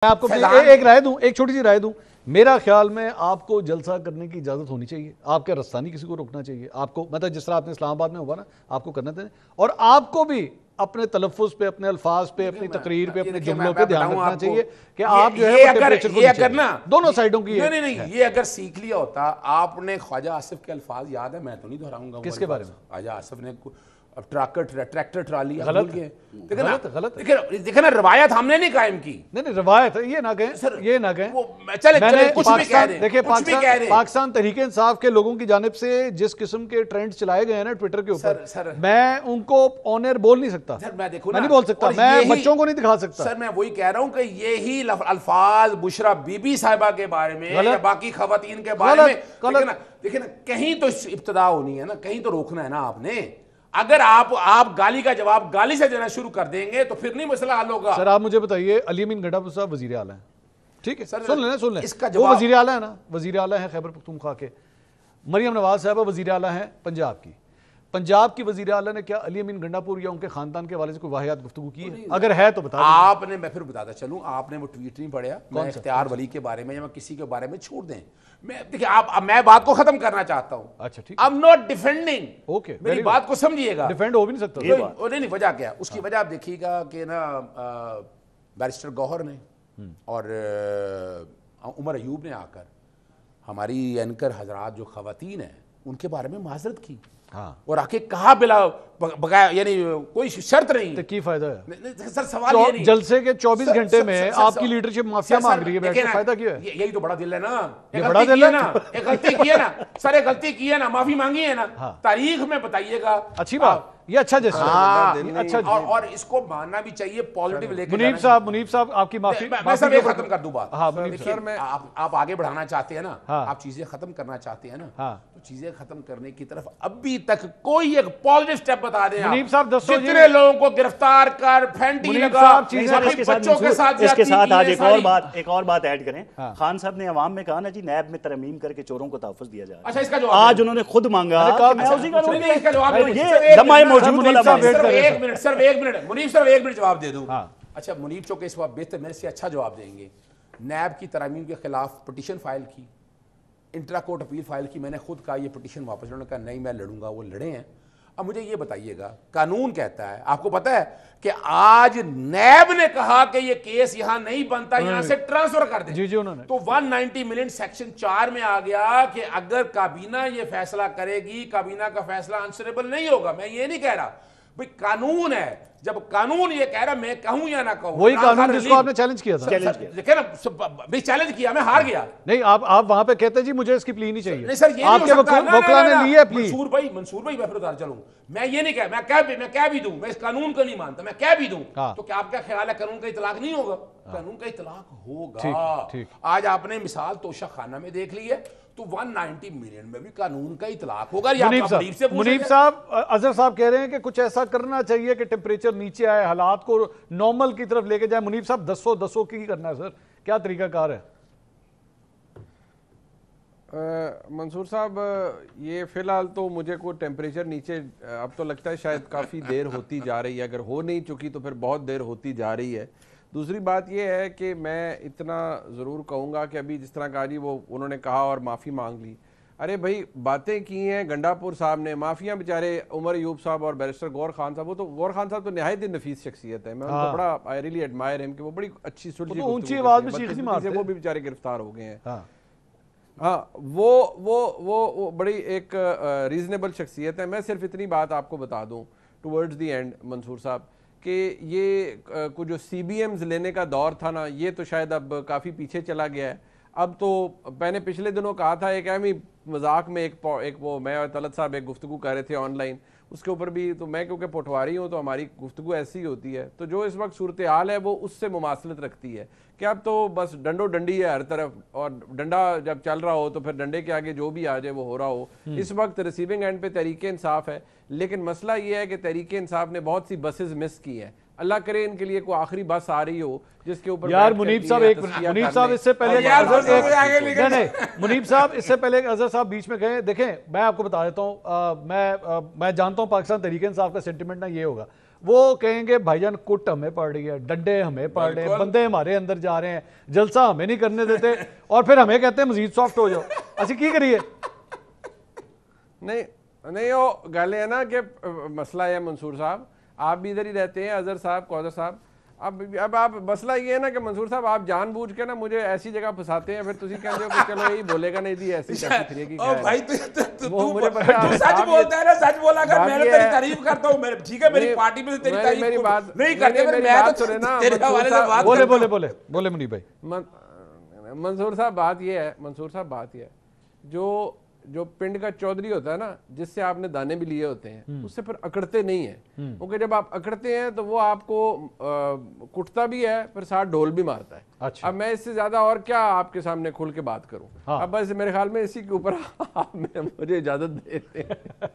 میں آپ کو ایک رائے دوں، ایک چھوٹی سی رائے دوں. میرا خیال میں آپ کو جلسہ کرنے کی اجازت ہونی چاہیے. آپ کے رستانی کسی کو روکنا چاہیے. آپ کو مطلب جس طرح آپ نے اسلام آباد میں ہوا نا، آپ کو کرنا چاہیے. اور آپ کو بھی اپنے تلفظ پہ، اپنے الفاظ پہ، اپنی تقریر پہ، اپنے جملوں پہ دھیان رکھنا چاہیے کہ آپ جو ہے یہ کرنا دونوں سائڈوں کی. نہیں، یہ اگر سیکھ لیا ہوتا. آپ نے خواجہ آصف کے الفاظ یاد ہے؟ میں تو نہیں دہراؤں گا. کس کے بارے میں؟ خواجہ آصف نے ٹریکٹر ٹرالی غلط دیکھیں نا، روایت ہم نے نہیں قائم کی. نہیں روایت یہ نہ کہیں، یہ نہ کہیں. دیکھیں پاکستان تحریک انصاف کے لوگوں کی جانب سے جس قسم کے ٹرینڈ چلائے گئے ہیں نا ٹویٹر کے اوپر، میں ان کو آن ایئر بول نہیں سکتا. میں نہیں بول سکتا، میں بچوں کو نہیں دکھا سکتا. سر میں وہی کہہ رہا ہوں کہ یہی الفاظ بشرا بی بی صاحبہ کے بارے میں یا باقی خواتین کے بارے میں، دیکھیں نا کہیں تو ابتدا ہونی ہے نا، کہیں تو روکنا ہے نا آپ نے. اگر آپ گالی کا جواب گالی سے دینا شروع کر دیں گے تو پھر نہیں مسئلہ حل ہوگا. سر آپ مجھے بتائیے، علی امین گنڈا پور صاحب وزیر اعلیٰ ہیں، ٹھیک ہے، سن لیں اس کا وہ وزیر اعلیٰ ہے نا، وزیر اعلیٰ ہیں خیبر پختونخوا کے. مریم نواز صاحبہ وزیر اعلیٰ ہیں پنجاب کی. پنجاب کی وزیر اعلیٰ نے کیا علی امین گنڈا پور یا ان کے خاندان کے حوالے سے کوئی واحد گفتگو کی ہے؟ اگر ہے تو بتا دیں. آپ نے، میں پھر بتاتا چلوں، آپ نے وہ ٹویٹ نہیں پڑھا میں اختیار ولی کے بارے میں یا میں کسی کے بارے میں چھوڑ دیں. دیکھیں میں بات کو ختم کرنا چاہتا ہوں. اچھا ٹھیک، I'm not defending. اوکے، میری بات کو سمجھیے گا. ڈیفینڈ ہو بھی نہیں سکتا. نہیں، وجہ کیا اس کی وجہ آپ دیکھیے گا کہ نا بیرسٹر گوہر نے اور عمر ایوب نے آ کر ہماری اینکر حضرات جو خواتین ہیں ان کے بارے میں معذرت کی اور آ کے کہا بلا بغیر، یعنی کوئی شرط نہیں. تو کی فائدہ ہے سر؟ سوال یہ نہیں، جلسے کے 24 گھنٹے میں آپ کی لیڈرشپ معافیا مانگ رہی ہے، بیٹھ کے فائدہ کیا ہے؟ یہی تو بڑا دل ہے نا. یہ بڑا دل ہے نا، ایک غلطی کی ہے نا سر، ایک غلطی کی ہے نا، معافی مانگی ہے نا. تاریخ میں بتائیے گا. اچھی بات، یہ اچھا جیسا، اور اس کو ماننا بھی چاہیے پازیٹیو لے کے. منیب صاحب آپ کی معافی. میں سب یہ ختم کر دوں بات. آپ آگے بڑھانا چاہتے ہیں نا، آپ چیزیں ختم کرنا چاہتے ہیں نا، تو چیزیں ختم کرنے کی طرف ابھی تک کوئی ایک پازیٹیو سٹیپ بتا دیں. منیب صاحب جتنے لوگوں کو گرفتار کر پھینٹی لگا، بچوں کے ساتھ اس کے ساتھ آج ایک اور بات ایڈ کریں. خان صاحب نے عوام میں کہا نا جی نیب میں ترمیم کر کے چوروں کو تحفظ دیا جائے. اچھا، اس کا جواب آج انہوں نے خود مانگا. ایک منٹ جواب دے دوں. اچھا منیب چوکے اس وقت بہتر میرے سے اچھا جواب دیں گے. نیب کی ترامیم کے خلاف پٹیشن فائل کی، انٹرا کورٹ اپیل فائل کی. میں نے خود کہا یہ پٹیشن واپس. انہوں نے کہا نہیں میں لڑوں گا. وہ لڑے ہیں. اب مجھے یہ بتائیے گا، قانون کہتا ہے، آپ کو پتا ہے کہ آج نیب نے کہا کہ یہ کیس یہاں نہیں بنتا، یہاں سے ٹرانسفر کر دیں. جی انہوں نے تو 190 ملین سیکشن 4 میں آ گیا کہ اگر کابینہ یہ فیصلہ کرے گی، کابینہ کا فیصلہ آنسریبل نہیں ہوگا. میں یہ نہیں کہہ رہا بھئی، قانون ہے. جب قانون یہ کہہ رہا میں کہوں یا نہ کہوں، وہی قانون جس کو آپ نے چیلنج کیا تھا. دیکھیں نا، بھی چیلنج کیا، میں ہار گیا. نہیں آپ وہاں پہ کہتے جی مجھے اس کی پلی نہیں چاہیے. نہیں سر، یہ آپ کے وکلا نے لی ہے پلی. منصور بھائی میں پھر ادھر چلوں. میں یہ نہیں کہہ، میں کہہ بھی دوں، میں اس قانون کو نہیں مانتا، میں کہہ بھی دوں، تو کیا آپ کا خیال ہے قانون کا اطلاق نہیں ہوگا؟ قانون کا اطلاق ہوگا. آج آپ نے مثال توشہ خانہ میں دیکھ لی ہے، تو 190 ملین میں بھی قانون کا اطلاق ہوگا. منیب صاحب، اظہر صاحب کہہ رہے ہیں کہ کچھ ایسا کرنا چاہیے کہ ٹیمپریچر نیچے آئے، حالات کو نارمل کی طرف لے کے جائے. منیب صاحب دسو کی کرنا ہے سر، کیا طریقہ کار ہے؟ منصور صاحب یہ فی الحال تو مجھے کوئی ٹیمپریچر نیچے اب تو لگتا ہے شاید کافی دیر ہوتی جا رہی ہے. اگر ہو نہیں چکی تو پھر بہت دیر ہوتی جا رہی ہے. دوسری بات یہ ہے کہ میں اتنا ضرور کہوں گا کہ ابھی جس طرح کہا جی وہ انہوں نے کہا اور معافی مانگ لی. ارے بھائی باتیں کی ہیں گنڈا پور صاحب نے، معافیاں بیچارے عمر ایوب صاحب اور بیرسٹر گور خان صاحب. وہ تو گور خان صاحب تو نہایت نفیس شخصیت ہے. میں ان کو بڑا آئی ریلی ایڈمائر ہم کہ وہ بڑی اچھی سلجھی اونچی آواز میں چیخ نہیں مارتے. وہ بھی بیچارے گرفتار ہو گئے ہیں. ہاں وہ بڑی ایک ریزنیبل شخصیت ہے. میں صرف اتنی بات آپ کو بتا دوں ٹورڈز دی اینڈ منصور صاحب کہ یہ کچھ جو سی بی ایمز لینے کا دور تھا نا، یہ تو شاید اب کافی پیچھے چلا گیا ہے. اب تو میں نے پچھلے دنوں کہا تھا ایک اہم مذاق میں ایک وہ میں اور طلعت صاحب ایک گفتگو کر رہے تھے آن لائن، اس کے اوپر بھی تو میں کیونکہ پٹواری ہوں تو ہماری گفتگو ایسی ہوتی ہے. تو جو اس وقت صورتحال ہے وہ اس سے مماثلت رکھتی ہے کہ اب تو بس ڈنڈو ڈنڈی ہے ہر طرف، اور ڈنڈا جب چل رہا ہو تو پھر ڈنڈے کے آگے جو بھی آ جائے وہ ہو رہا ہو. اس وقت ریسیونگ اینڈ پہ تحریک انصاف ہے، لیکن مسئلہ یہ ہے کہ تحریک انصاف نے بہت سی بسز مس کی ہیں. اللہ کرے ان کے لیے کوئی آخری بس آ رہی ہو جس کے اوپر یار منیب صاحب اس سے پہلے منیب صاحب اس سے پہلے اظہر صاحب بیچ میں گئے. دیکھیں میں آپ کو بتا دیتا ہوں، میں جانتا ہوں پاکستان تحریک انصاف کا سینٹیمنٹ نہ یہ ہوگا. وہ کہیں گے بھائی جان کٹ ہمیں پڑ رہی ہے, ڈنڈے ہمیں پڑ رہے ہیں, بندے ہمارے اندر جا رہے ہیں, جلسہ ہمیں نہیں کرنے دیتے, اور پھر ہمیں کہتے ہیں مزید سافٹ ہو جاؤ. اسی کی کریے نہیں وہ گل ہے نا کہ مسئلہ ہے منصور صاحب, آپ بھی ادھر ہی رہتے ہیں, اظہر صاحب, کوثر صاحب, اب آپ مسئلہ یہ ہے نا کہ منصور صاحب آپ جان بوجھ کے نا مجھے ایسی جگہ پھنساتے ہیں, پھر تسی کہتے ہو کہ چلو یہی بولے گا نہیں دی ایسی پھرے گی. او بھائی تو سچ بولتا ہے نا, سچ بولا کر, میں تیری تعریف کرتا ہوں, ٹھیک ہے میری پارٹی میں تیری تعریف نہیں کرتے, میں تو تیرے حوالے سے بات بولے منیب بھائی. منصور صاحب بات یہ ہے, منصور صاحب بات یہ ہے, جو پنڈ کا چودھری ہوتا ہے نا, جس سے آپ نے دانے بھی لیے ہوتے ہیں, اس سے پھر اکڑتے نہیں ہیں, کیونکہ جب آپ اکڑتے ہیں تو وہ آپ کو کٹتا بھی ہے, پھر ساتھ ڈھول بھی مارتا ہے. اب میں اس سے زیادہ اور کیا آپ کے سامنے کھل کے بات کروں, اب بس میرے خیال میں اسی کے اوپر آپ مجھے اجازت دیتے ہیں.